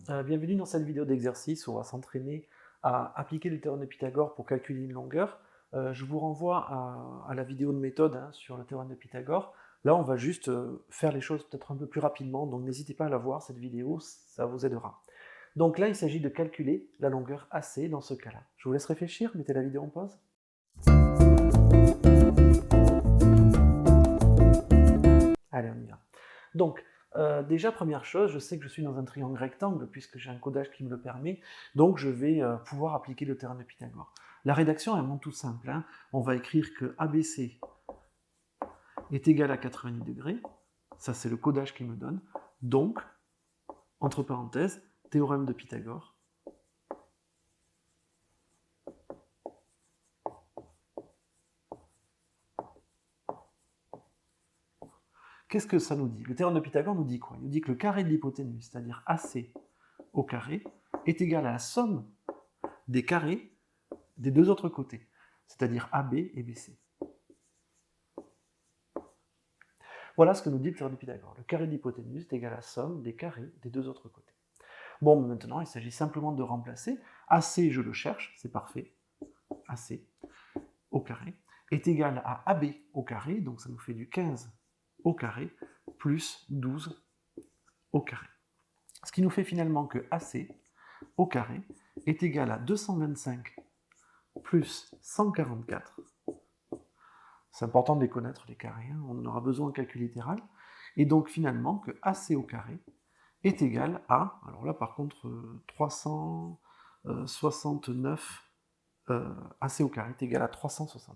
Bienvenue dans cette vidéo d'exercice où on va s'entraîner à appliquer le théorème de Pythagore pour calculer une longueur. Je vous renvoie à la vidéo de méthode sur le théorème de Pythagore. Là, on va juste faire les choses peut-être un peu plus rapidement, donc n'hésitez pas à la voir, cette vidéo, ça vous aidera. Donc là, il s'agit de calculer la longueur AC dans ce cas-là. Je vous laisse réfléchir, mettez la vidéo en pause. Allez, on y va. Donc, déjà, première chose, je sais que je suis dans un triangle rectangle, puisque j'ai un codage qui me le permet, donc je vais pouvoir appliquer le théorème de Pythagore. La rédaction est vraiment tout simple, hein. On va écrire que ABC est égal à 90 degrés, ça c'est le codage qu'il me donne, donc, entre parenthèses, théorème de Pythagore. Qu'est-ce que ça nous dit? Le théorème de Pythagore nous dit quoi? Il nous dit que le carré de l'hypoténuse, c'est-à-dire AC au carré, est égal à la somme des carrés des deux autres côtés, c'est-à-dire AB et BC. Voilà ce que nous dit le théorème de Pythagore. Le carré de l'hypoténuse est égal à la somme des carrés des deux autres côtés. Bon, maintenant, il s'agit simplement de remplacer. AC, je le cherche, c'est parfait. AC au carré est égal à AB au carré, donc ça nous fait du 15 au carré plus 12 au carré. Ce qui nous fait finalement que AC au carré est égal à 225 plus 144. C'est important de les connaître, les carrés, hein, on en aura besoin en calcul littéral. Et donc finalement que AC au carré est égal à, alors là par contre 369, AC au carré est égal à 369.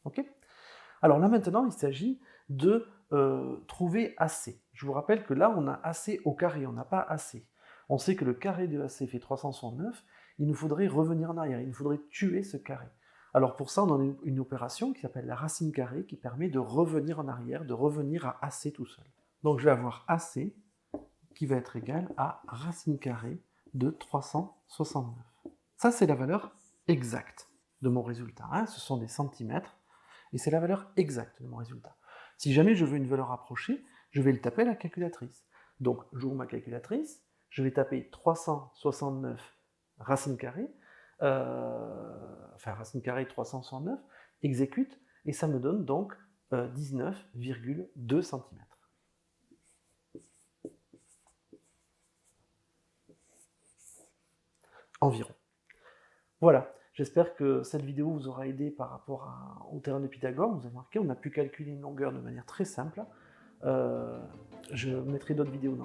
Ok? Alors là maintenant il s'agit de trouver AC. Je vous rappelle que là on a AC au carré, on n'a pas AC. On sait que le carré de AC fait 369, il nous faudrait revenir en arrière, il nous faudrait tuer ce carré. Alors pour ça, on a une opération qui s'appelle la racine carrée qui permet de revenir en arrière, de revenir à AC tout seul. Donc je vais avoir AC qui va être égal à racine carrée de 369. Ça, c'est la valeur exacte de mon résultat, hein. Ce sont des centimètres, et c'est la valeur exacte de mon résultat. Si jamais je veux une valeur approchée, je vais le taper à la calculatrice. Donc j'ouvre ma calculatrice, je vais taper 369 racine carrée, racine carrée 369, exécute, et ça me donne donc 19,2 cm. Environ. Voilà, j'espère que cette vidéo vous aura aidé par rapport au théorème de Pythagore. Vous avez remarqué, on a pu calculer une longueur de manière très simple. Je mettrai d'autres vidéos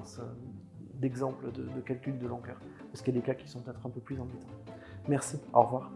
d'exemples de calcul de longueur, parce qu'il y a des cas qui sont peut-être un peu plus embêtants. Merci, au revoir.